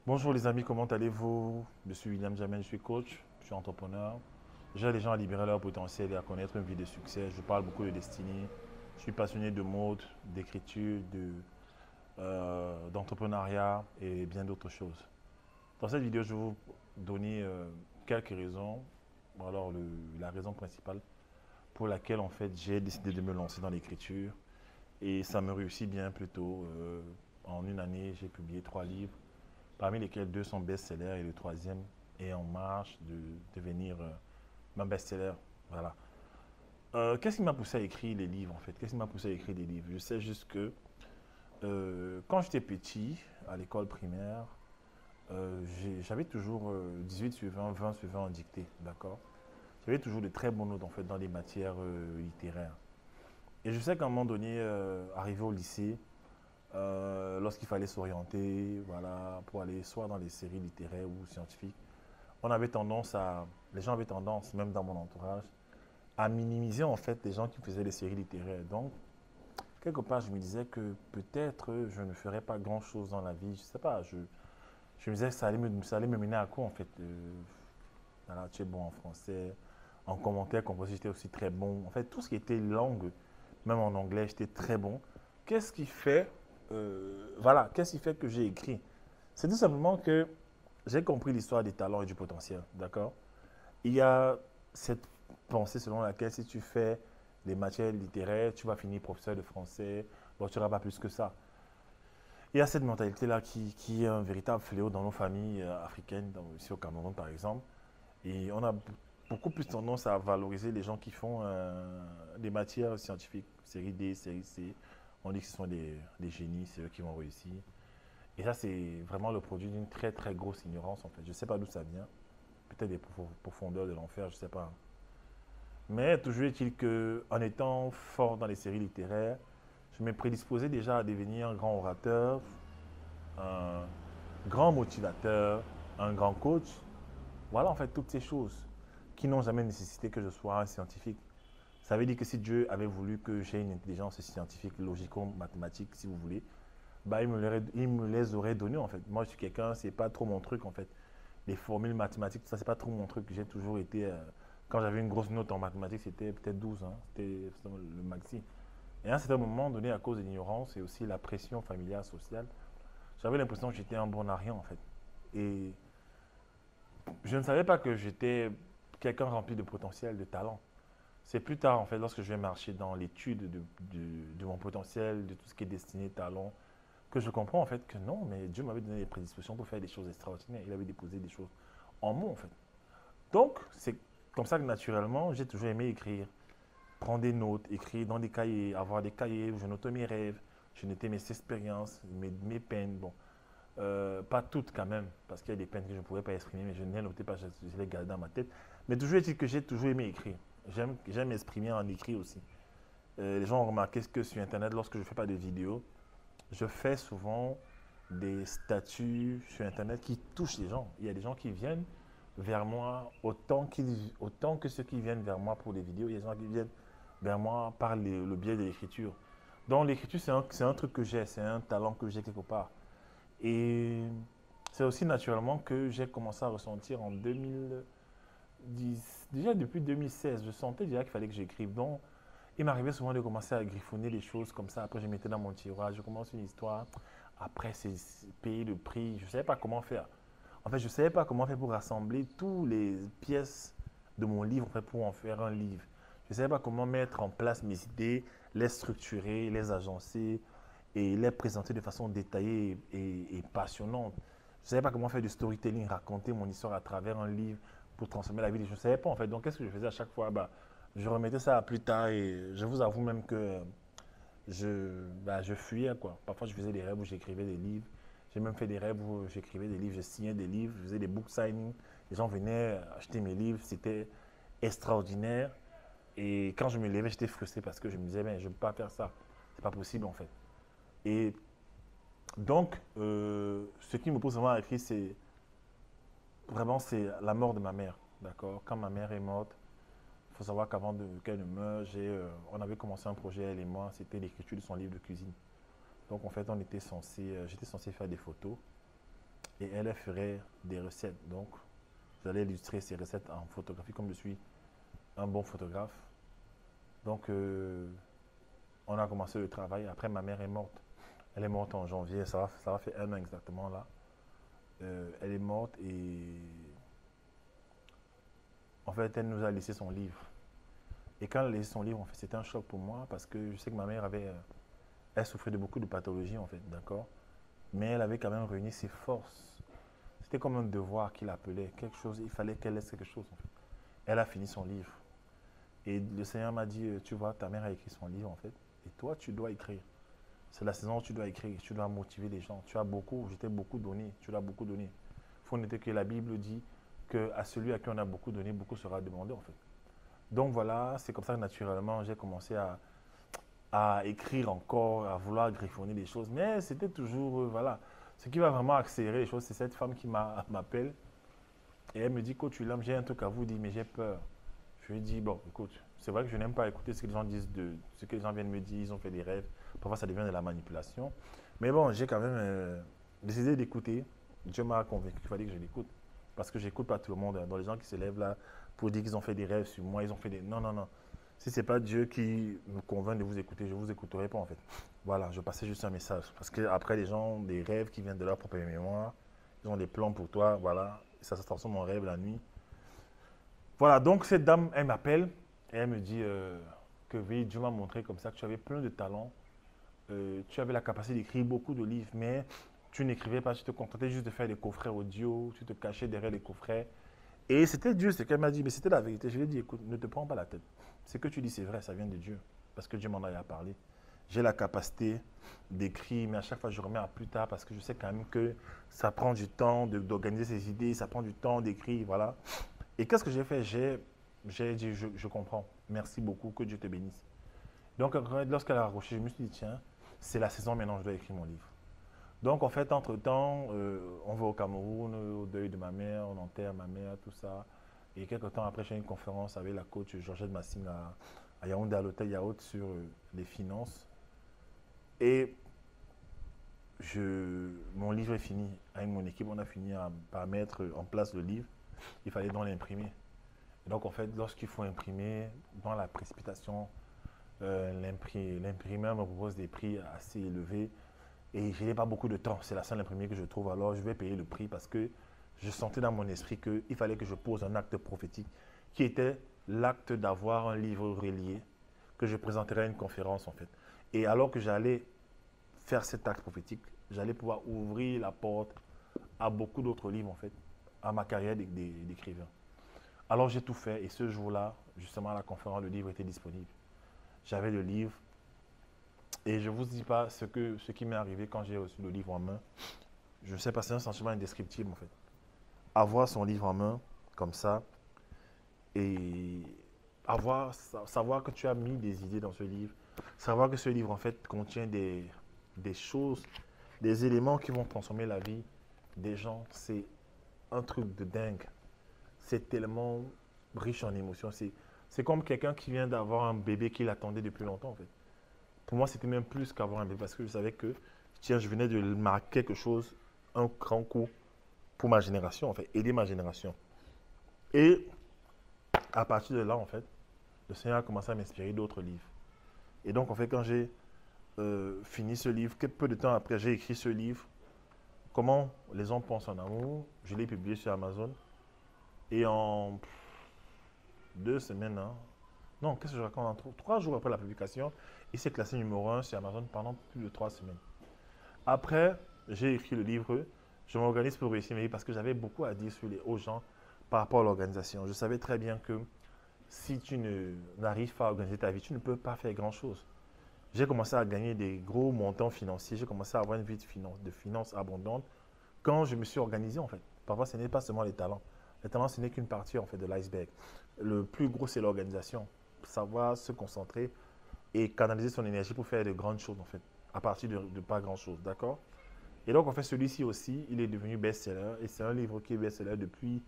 Bonjour les amis, comment allez-vous? Je suis William Jamel, je suis coach, je suis entrepreneur. J'aide les gens à libérer leur potentiel et à connaître une vie de succès. Je parle beaucoup de destinée. Je suis passionné de mode, d'écriture, d'entrepreneuriat et bien d'autres choses. Dans cette vidéo, je vais vous donner quelques raisons, la raison principale pour laquelle en fait j'ai décidé de me lancer dans l'écriture. Et ça me réussit bien plutôt. En une année, j'ai publié 3 livres parmi lesquels 2 sont best-sellers et le troisième est en marche de devenir un best-seller. Voilà. Qu'est-ce qui m'a poussé à écrire les livres en fait? Qu'est-ce qui m'a poussé à écrire des livres? Je sais juste que quand j'étais petit, à l'école primaire, j'avais toujours 18 suivants, 20 suivants en dictée, d'accord? J'avais toujours de très bonnes notes en fait dans les matières littéraires. Et je sais qu'à un moment donné, arrivé au lycée, lorsqu'il fallait s'orienter, voilà, pour aller soit dans les séries littéraires ou scientifiques, les gens avaient tendance, même dans mon entourage, à minimiser en fait les gens qui faisaient les séries littéraires. Donc, quelque part, je me disais que peut-être je ne ferais pas grand-chose dans la vie. Je sais pas, je me disais que ça allait me mener à quoi en fait. Voilà, tu es bon en français, en commentaire, composé, j'étais aussi très bon. En fait, tout ce qui était langue, même en anglais, j'étais très bon. Qu'est-ce qui fait, qu'est-ce qui fait que j'ai écrit? C'est tout simplement que j'ai compris l'histoire des talents et du potentiel, d'accord? Il y a cette pensée selon laquelle si tu fais des matières littéraires, tu vas finir professeur de français, bon, tu n'auras pas plus que ça. Il y a cette mentalité-là qui est un véritable fléau dans nos familles africaines, ici au Cameroun par exemple. Et on a beaucoup plus tendance à valoriser les gens qui font des matières scientifiques, série D, série C. On dit que ce sont des génies, c'est eux qui vont réussir. Et ça, c'est vraiment le produit d'une très très grosse ignorance en fait. Je ne sais pas d'où ça vient. Peut-être des profondeurs de l'enfer, je ne sais pas. Mais toujours est-il qu'en étant fort dans les séries littéraires, je me prédisposais déjà à devenir un grand orateur, un grand motivateur, un grand coach. Voilà en fait toutes ces choses qui n'ont jamais nécessité que je sois un scientifique. Ça veut dire que si Dieu avait voulu que j'ai une intelligence scientifique, logico-mathématique, si vous voulez, bah, il me les aurait données en fait. Moi, je suis quelqu'un, c'est pas trop mon truc en fait. Les formules mathématiques, tout ça, c'est pas trop mon truc. J'ai toujours été. Quand j'avais une grosse note en mathématiques, c'était peut-être 12, hein, c'était le maxi. Et à un certain moment donné, à cause de l'ignorance et aussi la pression familiale, sociale, j'avais l'impression que j'étais un bon à rien en fait. Et je ne savais pas que j'étais quelqu'un rempli de potentiel, de talent. C'est plus tard, en fait, lorsque je vais marcher dans l'étude de mon potentiel, de tout ce qui est destiné, talent, que je comprends en fait que non, mais Dieu m'avait donné des prédispositions pour faire des choses extraordinaires. Il avait déposé des choses en moi, en fait. Donc, c'est comme ça que naturellement, j'ai toujours aimé écrire, prendre des notes, écrire dans des cahiers, avoir des cahiers où je notais mes rêves, je notais mes expériences, mes peines. Bon, pas toutes quand même, parce qu'il y a des peines que je ne pouvais pas exprimer, mais je ne les notais pas, je les gardais dans ma tête. Mais toujours est-il que j'ai toujours aimé écrire. J'aime m'exprimer en écrit aussi. Les gens ont remarqué que sur Internet, lorsque je ne fais pas de vidéos, je fais souvent des statuts sur Internet qui touchent les gens. Il y a des gens qui viennent vers moi autant que ceux qui viennent vers moi pour les vidéos. Il y a des gens qui viennent vers moi par le biais de l'écriture. Donc l'écriture, c'est un truc que j'ai, c'est un talent que j'ai quelque part. Et c'est aussi naturellement que j'ai commencé à ressentir en 2010, déjà depuis 2016, je sentais déjà qu'il fallait que j'écrive. Donc il m'arrivait souvent de commencer à griffonner les choses comme ça. Après, je mettais dans mon tiroir, je commence une histoire. Après, c'est payer le prix. Je ne savais pas comment faire. En fait, je ne savais pas comment faire pour rassembler toutes les pièces de mon livre en fait, pour en faire un livre. Je ne savais pas comment mettre en place mes idées, les structurer, les agencer et les présenter de façon détaillée et passionnante. Je ne savais pas comment faire du storytelling, raconter mon histoire à travers un livre pour transformer la vie. Je ne savais pas en fait. Donc, qu'est-ce que je faisais à chaque fois? Je remettais ça à plus tard et je vous avoue même que je fuyais quoi. Parfois, je faisais des rêves où j'écrivais des livres. J'ai même fait des rêves où j'écrivais des livres, je signais des livres, je faisais des book signings. Les gens venaient acheter mes livres, c'était extraordinaire. Et quand je me levais, j'étais frustré parce que je me disais, mais je ne peux pas faire ça. C'est pas possible en fait. Et donc, ce qui me pousse vraiment à écrire, c'est la mort de ma mère. D'accord. Quand ma mère est morte, il faut savoir qu'avant qu'elle ne meure, on avait commencé un projet, elle et moi, c'était l'écriture de son livre de cuisine. Donc en fait, j'étais censé faire des photos. et elle ferait des recettes. Donc, j'allais illustrer ces recettes en photographie comme je suis un bon photographe. Donc, on a commencé le travail. Après, ma mère est morte. Elle est morte en janvier. Ça va faire 1 an exactement là. Elle est morte et en fait, elle nous a laissé son livre. Et quand elle a laissé son livre, en fait, c'était un choc pour moi parce que je sais que ma mère avait, elle souffrait de beaucoup de pathologies en fait, d'accord. Mais elle avait quand même réuni ses forces. C'était comme un devoir qu'il appelait, quelque chose. Il fallait qu'elle laisse quelque chose. En fait. Elle a fini son livre. Et le Seigneur m'a dit, tu vois, ta mère a écrit son livre en fait. Et toi, tu dois écrire. C'est la saison où tu dois écrire, tu dois motiver les gens. Tu as beaucoup, je t'ai beaucoup donné, tu l'as beaucoup donné. Il faut noter que la Bible dit qu'à celui à qui on a beaucoup donné, beaucoup sera demandé en fait. Donc voilà, c'est comme ça que naturellement j'ai commencé à écrire encore, à vouloir griffonner des choses. Mais c'était toujours, voilà, ce qui va vraiment accélérer les choses, c'est cette femme qui m'appelle et elle me dit, coach William, j'ai un truc à vous dire, mais j'ai peur. Je lui dis, bon, écoute, c'est vrai que je n'aime pas écouter ce que les gens disent, ce que les gens viennent me dire, ils ont fait des rêves. Parfois, ça devient de la manipulation. Mais bon, j'ai quand même décidé d'écouter. Dieu m'a convaincu qu'il fallait que je l'écoute. Parce que je n'écoute pas tout le monde. Dans les gens qui se lèvent là pour dire qu'ils ont fait des rêves sur moi, ils ont fait des... Non, non, non. Si ce n'est pas Dieu qui me convainc de vous écouter, je ne vous écouterai pas en fait. Voilà, je passais juste un message. Parce qu'après, les gens ont des rêves qui viennent de leur propre mémoire. Ils ont des plans pour toi, voilà. Et ça se transforme en rêve la nuit. Voilà, donc cette dame, elle m'appelle et elle me dit que oui, Dieu m'a montré comme ça que tu avais plein de talents. Tu avais la capacité d'écrire beaucoup de livres, mais tu n'écrivais pas, tu te contentais juste de faire des coffrets audio, tu te cachais derrière les coffrets. Et c'était Dieu, ce qu'elle m'a dit, mais c'était la vérité. Je lui ai dit, écoute, ne te prends pas la tête. Ce que tu dis, c'est vrai, ça vient de Dieu, parce que Dieu m'en a parlé. J'ai la capacité d'écrire, mais à chaque fois, je remets à plus tard, parce que je sais quand même que ça prend du temps d'organiser ses idées, ça prend du temps d'écrire, voilà. Et qu'est-ce que j'ai fait? J'ai dit, je comprends. Merci beaucoup, que Dieu te bénisse. Donc, lorsqu'elle a raccroché, je me suis dit, tiens, c'est la saison maintenant, je dois écrire mon livre. Donc, en fait, entre-temps, on va au Cameroun, au deuil de ma mère, on enterre ma mère, tout ça. Et quelques temps après, j'ai une conférence avec la coach Georgette Massing à Yaoundé, à l'hôtel Yaourt, sur les finances. Et mon livre est fini. Avec mon équipe, on a fini par mettre en place le livre. Il fallait donc l'imprimer. Et donc, en fait, lorsqu'il faut imprimer, dans la précipitation, l'imprimeur me propose des prix assez élevés. Et je n'ai pas beaucoup de temps. C'est la seule imprimée que je trouve. Alors, je vais payer le prix parce que je sentais dans mon esprit qu'il fallait que je pose un acte prophétique qui était l'acte d'avoir un livre relié que je présenterai à une conférence, en fait. Et alors que j'allais faire cet acte prophétique, j'allais pouvoir ouvrir la porte à beaucoup d'autres livres, en fait, à ma carrière d'écrivain. Alors, j'ai tout fait. Et ce jour-là, justement, à la conférence, le livre était disponible. J'avais le livre. Et je ne vous dis pas ce qui m'est arrivé quand j'ai reçu le livre en main. Je ne sais pas, c'est un sentiment indescriptible en fait. Avoir son livre en main, comme ça, et savoir que tu as mis des idées dans ce livre, savoir que ce livre en fait contient des choses, des éléments qui vont transformer la vie des gens, c'est un truc de dingue. C'est tellement riche en émotions. C'est comme quelqu'un qui vient d'avoir un bébé qu'il attendait depuis longtemps en fait. Pour moi, c'était même plus qu'avoir un bébé parce que je savais que, tiens, je venais de marquer quelque chose, un grand coup pour ma génération, en fait, aider ma génération. Et à partir de là, en fait, le Seigneur a commencé à m'inspirer d'autres livres. Et donc, en fait, quand j'ai fini ce livre, peu de temps après, j'ai écrit ce livre, Comment les hommes pensent en amour. Je l'ai publié sur Amazon. Et en 2 semaines, hein, non, qu'est-ce que je raconte? 3 jours après la publication, il s'est classé numéro 1 sur Amazon pendant plus de 3 semaines. Après, j'ai écrit le livre. Je m'organise pour réussir ma vie parce que j'avais beaucoup à dire aux gens par rapport à l'organisation. Je savais très bien que si tu n'arrives pas à organiser ta vie, tu ne peux pas faire grand-chose. J'ai commencé à gagner des gros montants financiers. J'ai commencé à avoir une vie de finances abondante quand je me suis organisé en fait. Parfois, ce n'est pas seulement les talents. Les talents, ce n'est qu'une partie en fait de l'iceberg. Le plus gros, c'est l'organisation. Savoir se concentrer et canaliser son énergie pour faire de grandes choses en fait, à partir de pas grand-chose, d'accord? Et donc, en fait, celui-ci aussi, il est devenu best-seller. Et c'est un livre qui est best-seller depuis.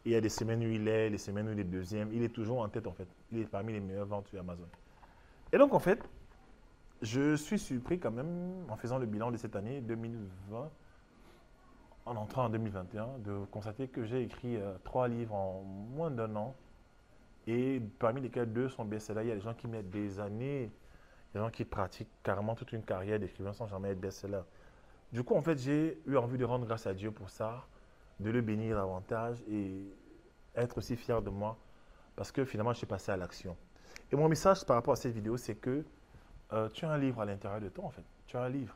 Il y a des semaines où il est, des semaines où il est deuxième. Il est toujours en tête, en fait. Il est parmi les meilleures ventes sur Amazon. Et donc, en fait, je suis surpris quand même, en faisant le bilan de cette année 2020, en entrant en 2021, de constater que j'ai écrit 3 livres en moins d'1 an. Et parmi lesquels 2 sont best-sellers. Il y a des gens qui mettent des années, des gens qui pratiquent carrément toute une carrière d'écrivain sans jamais être best-seller. Du coup, en fait, j'ai eu envie de rendre grâce à Dieu pour ça, de le bénir davantage et être aussi fier de moi parce que finalement, je suis passé à l'action. Et mon message par rapport à cette vidéo, c'est que tu as un livre à l'intérieur de toi, en fait. Tu as un livre.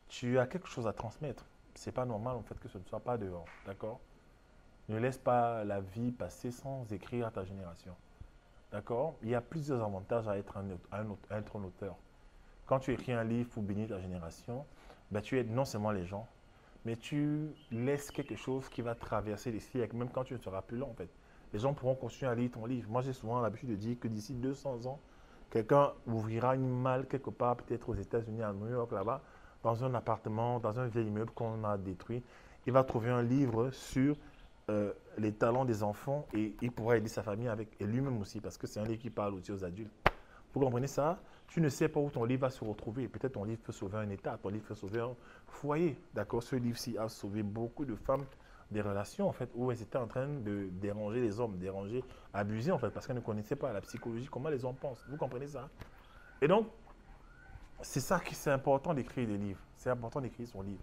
Tu as quelque chose à transmettre. C'est pas normal, en fait, que ce ne soit pas dehors. D'accord? Ne laisse pas la vie passer sans écrire à ta génération. D'accord? Il y a plusieurs avantages à être un auteur. Quand tu écris un livre pour bénir ta génération, ben, tu aides non seulement les gens, mais tu laisses quelque chose qui va traverser les siècles, même quand tu ne seras plus là, en fait. Les gens pourront continuer à lire ton livre. Moi, j'ai souvent l'habitude de dire que d'ici 200 ans, quelqu'un ouvrira une malle quelque part, peut-être aux États-Unis, à New York, là-bas, dans un appartement, dans un vieil immeuble qu'on a détruit. Il va trouver un livre sur les talents des enfants et il pourra aider sa famille avec, et lui-même aussi, parce que c'est un livre qui parle aussi aux adultes. Vous comprenez ça? Tu ne sais pas où ton livre va se retrouver. Peut-être ton livre peut sauver un État, ton livre peut sauver un foyer. D'accord? Ce livre-ci a sauvé beaucoup de femmes des relations, en fait, où elles étaient en train de déranger les hommes, déranger, abuser, en fait, parce qu'elles ne connaissaient pas la psychologie, comment les hommes pensent. Vous comprenez ça? Et donc, c'est ça qui c'est important d'écrire des livres. C'est important d'écrire son livre.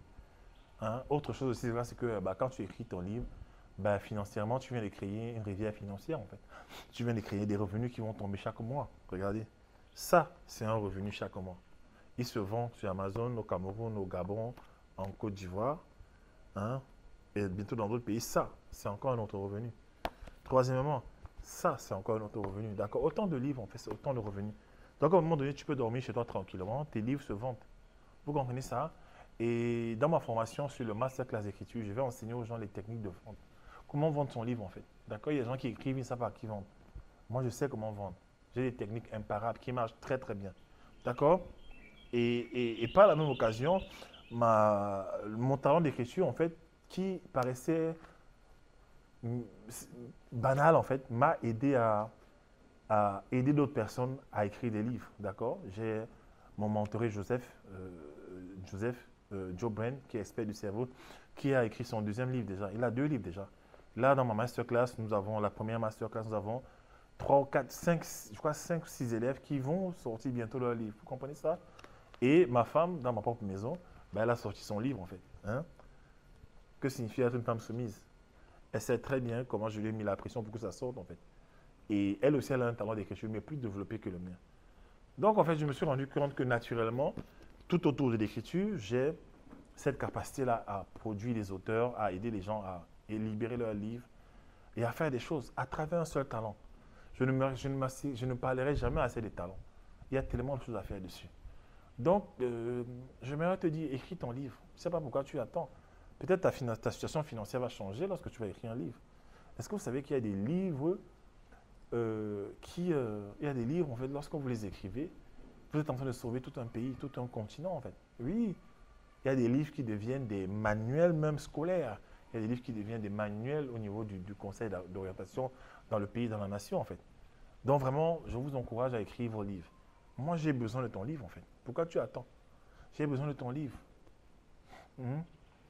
Hein? Autre chose aussi, c'est que bah, quand tu écris ton livre, bah, financièrement, tu viens de créer une rivière financière, en fait. Tu viens de créer des revenus qui vont tomber chaque mois. Regardez. Ça, c'est un revenu chaque mois. Il se vend sur Amazon, au Cameroun, au Gabon, en Côte d'Ivoire, hein, et bientôt dans d'autres pays. Ça, c'est encore un autre revenu. Troisièmement, ça, c'est encore un autre revenu. D'accord? Autant de livres, en fait, c'est autant de revenus. Donc, à un moment donné, tu peux dormir chez toi tranquillement, tes livres se vendent. Vous comprenez ça? Et dans ma formation sur le masterclass d'écriture, je vais enseigner aux gens les techniques de vente. Comment vendre son livre, en fait. D'accord? Il y a des gens qui écrivent, ils ne savent pas à qui vendre. Moi, je sais comment vendre. J'ai des techniques imparables qui marchent très, très bien. D'accord? Et par la même occasion, mon talent d'écriture, en fait, qui paraissait mm, banal, en fait, m'a aidé à aider d'autres personnes à écrire des livres. D'accord? J'ai mon mentoré Joe Brain, qui est expert du cerveau, qui a écrit son deuxième livre déjà. Il a 2 livres déjà. Là, dans ma masterclass, nous avons la première masterclass, nous avons 3, 4, 5, je crois 5 ou 6 élèves qui vont sortir bientôt leur livre. Vous comprenez ça? Et ma femme, dans ma propre maison, ben, elle a sorti son livre en fait. Hein? Que signifie être une femme soumise? Elle sait très bien comment je lui ai mis la pression pour que ça sorte en fait. Et elle aussi, elle a un talent d'écriture, mais plus développé que le mien. Donc en fait, je me suis rendu compte que naturellement, tout autour de l'écriture, j'ai cette capacité-là à produire des auteurs, à aider les gens à libérer leurs livres et à faire des choses à travers un seul talent. Je ne parlerai jamais assez des talents. Il y a tellement de choses à faire dessus. Donc, j'aimerais te dire, écris ton livre. Je ne sais pas pourquoi tu attends. Peut-être ta situation financière va changer lorsque tu vas écrire un livre. Est-ce que vous savez qu'il y a des livres il y a des livres, en fait, lorsque vous les écrivez, vous êtes en train de sauver tout un pays, tout un continent, en fait. Oui, il y a des livres qui deviennent des manuels même scolaires. Il y a des livres qui deviennent des manuels au niveau du conseil d'orientation dans le pays, dans la nation, en fait. Donc vraiment, je vous encourage à écrire vos livres. Moi, j'ai besoin de ton livre, en fait. Pourquoi tu attends? J'ai besoin de ton livre. Mhm.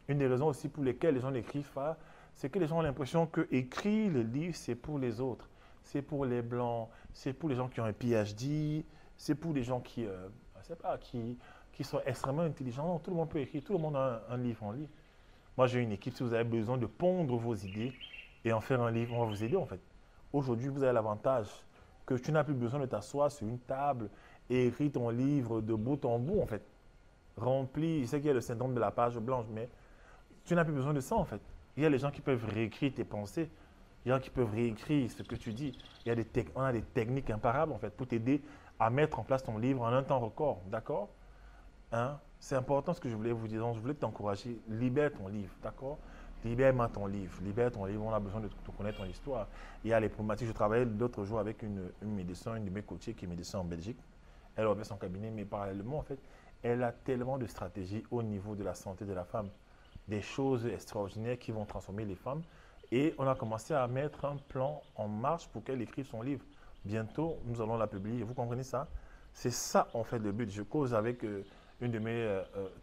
Une des raisons aussi pour lesquelles les gens n'écrivent pas, c'est que les gens ont l'impression que écrire le livre, c'est pour les autres. C'est pour les blancs, c'est pour les gens qui ont un PhD, c'est pour les gens qui, je sais pas, qui sont extrêmement intelligents. Non, tout le monde peut écrire, tout le monde a un livre en ligne. Moi, j'ai une équipe, si vous avez besoin de pondre vos idées et en faire un livre, on va vous aider en fait. Aujourd'hui, vous avez l'avantage que tu n'as plus besoin de t'asseoir sur une table et écrire ton livre de bout en bout en fait. Rempli, je sais qu'il y a le syndrome de la page blanche, mais tu n'as plus besoin de ça en fait. Il y a les gens qui peuvent réécrire tes pensées, il y a des gens qui peuvent réécrire ce que tu dis. On a des techniques imparables en fait pour t'aider à mettre en place ton livre en un temps record, d'accord? Hein? C'est important ce que je voulais vous dire. Donc, je voulais t'encourager. Libère ton livre, d'accord? Libère-moi ton livre. Libère ton livre. On a besoin de connaître ton histoire. Il y a les problématiques. Je travaillais l'autre jour avec une médecin, une de mes coachées qui est médecin en Belgique. Elle avait son cabinet, mais parallèlement, en fait, elle a tellement de stratégies au niveau de la santé de la femme. Des choses extraordinaires qui vont transformer les femmes. Et on a commencé à mettre un plan en marche pour qu'elle écrive son livre. Bientôt, nous allons la publier. Vous comprenez ça? C'est ça, en fait, le but. Je cause avec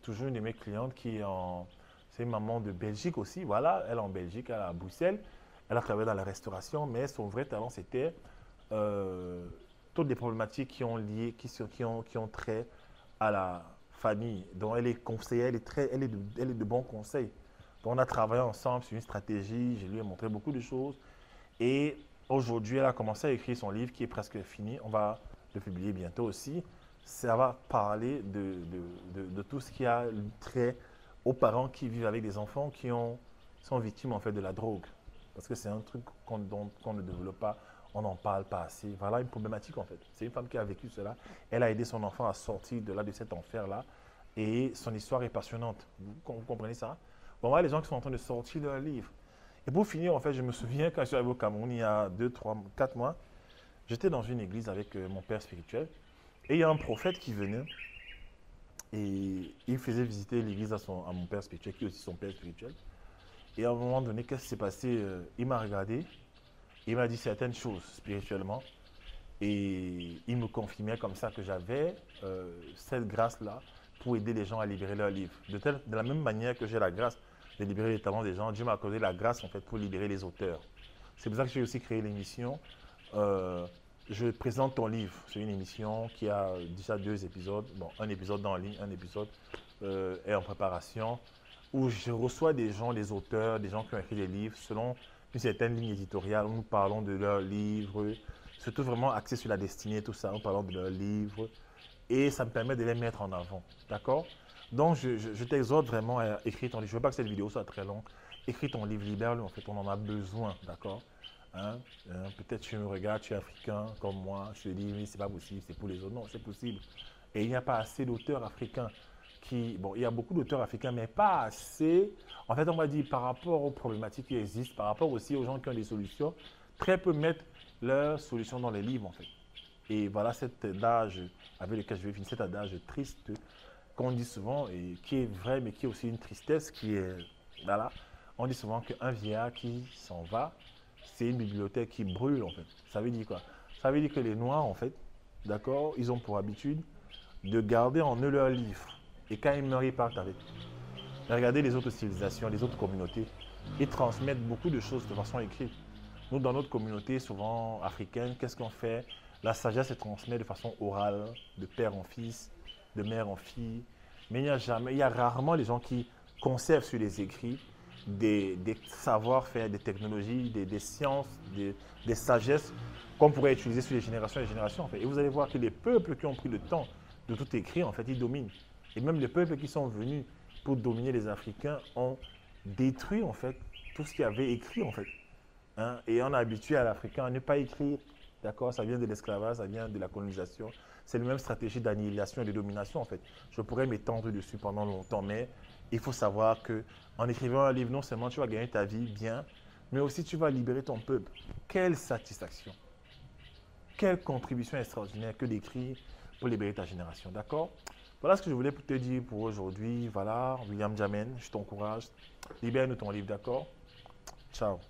toujours une de mes clientes qui est C'est une maman de Belgique aussi. Voilà, elle est en Belgique, elle est à Bruxelles. Elle a travaillé dans la restauration, mais son vrai talent, c'était euh, toutes les problématiques qui ont lié, qui ont trait à la famille. Donc, elle est conseillère, elle est de bons conseils. Donc, on a travaillé ensemble sur une stratégie. Je lui ai montré beaucoup de choses. Et aujourd'hui, elle a commencé à écrire son livre qui est presque fini. On va le publier bientôt aussi. Ça va parler de tout ce qui a trait aux parents qui vivent avec des enfants qui sont victimes en fait de la drogue. Parce que c'est un truc qu'on ne développe pas, on n'en parle pas assez. Voilà une problématique en fait. C'est une femme qui a vécu cela. Elle a aidé son enfant à sortir de cet enfer-là. Et son histoire est passionnante. Vous comprenez ça? Bon, voilà les gens qui sont en train de sortir de leur livre. Et pour finir, en fait, je me souviens quand je suis arrivé au Cameroun il y a 2, 3, 4 mois, j'étais dans une église avec mon père spirituel. Et il y a un prophète qui venait et il faisait visiter l'église à mon père spirituel, qui est aussi son père spirituel. Et à un moment donné, qu'est-ce qui s'est passé? Il m'a regardé, il m'a dit certaines choses spirituellement. Et il me confirmait comme ça que j'avais cette grâce-là pour aider les gens à libérer leurs livres. De la même manière que j'ai la grâce de libérer les talents des gens, Dieu m'a accordé la grâce en fait pour libérer les auteurs. C'est pour ça que j'ai aussi créé l'émission Je présente ton livre. C'est une émission qui a déjà 2 épisodes. Bon, un épisode en ligne, un épisode est en préparation, où je reçois des gens, des auteurs, des gens qui ont écrit des livres selon une certaine ligne éditoriale où nous parlons de leurs livres, surtout vraiment axé sur la destinée, tout ça, nous parlons de leurs livres et ça me permet de les mettre en avant. D'accord? Donc, je t'exhorte vraiment à écrire ton livre. Je ne veux pas que cette vidéo soit très longue. Écris ton livre, libère-le, en fait, on en a besoin. D'accord? Hein? Peut-être tu me regardes, tu es africain comme moi, je te dis, oui, c'est pas possible, c'est pour les autres. Non, c'est possible. Et il n'y a pas assez d'auteurs africains bon, il y a beaucoup d'auteurs africains, mais pas assez. En fait, on va dire par rapport aux problématiques qui existent, par rapport aussi aux gens qui ont des solutions, très peu mettent leurs solutions dans les livres, en fait. Et voilà cet adage avec lequel je vais finir, cet adage triste qu'on dit souvent et qui est vrai, mais qui est aussi une tristesse qui est, voilà. On dit souvent qu'un vieillard qui s'en va, c'est une bibliothèque qui brûle, en fait. Ça veut dire quoi? Ça veut dire que les Noirs, en fait, d'accord, ils ont pour habitude de garder en eux leurs livres. Et quand ils meurent, ils partent avec. Regardez les autres civilisations, les autres communautés. Ils transmettent beaucoup de choses de façon écrite. Nous, dans notre communauté, souvent africaine, qu'est-ce qu'on fait? La sagesse se transmet de façon orale, de père en fils, de mère en fille. Mais il y a rarement les gens qui conservent sur les écrits des savoir-faire, des technologies, des sciences, des sagesses qu'on pourrait utiliser sur les générations et les générations. En fait. Et vous allez voir que les peuples qui ont pris le temps de tout écrire, en fait, ils dominent. Et même les peuples qui sont venus pour dominer les Africains ont détruit, en fait, tout ce qu'il y avait écrit, en fait. Hein? Et on a habitué à l'Africain à ne pas écrire. D'accord? Ça vient de l'esclavage, ça vient de la colonisation. C'est la même stratégie d'annihilation et de domination, en fait. Je pourrais m'étendre dessus pendant longtemps, mais il faut savoir qu'en écrivant un livre, non seulement tu vas gagner ta vie bien, mais aussi tu vas libérer ton peuple. Quelle satisfaction! Quelle contribution extraordinaire que d'écrire pour libérer ta génération, d'accord? Voilà ce que je voulais te dire pour aujourd'hui. Voilà, William Jamen, je t'encourage. Libère-nous ton livre, d'accord? Ciao.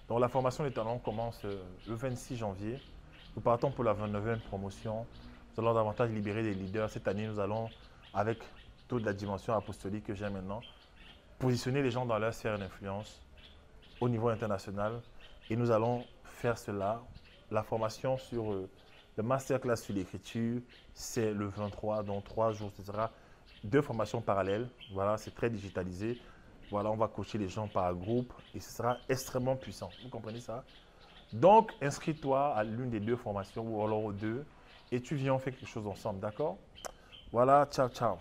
Donc la formation des talents commence le 26 janvier. Nous partons pour la 29e promotion. Nous allons davantage libérer des leaders. Cette année, nous allons, avec toute la dimension apostolique que j'ai maintenant, positionner les gens dans leur sphère d'influence au niveau international. Et nous allons faire cela. La formation sur le masterclass sur l'écriture, c'est le 23, donc 3 jours, ce sera 2 formations parallèles. Voilà, c'est très digitalisé. Voilà, on va coacher les gens par groupe et ce sera extrêmement puissant. Vous comprenez ça? Donc, inscris-toi à l'une des 2 formations ou alors aux 2 et tu viens, on fait quelque chose ensemble, d'accord? Voilà, ciao, ciao.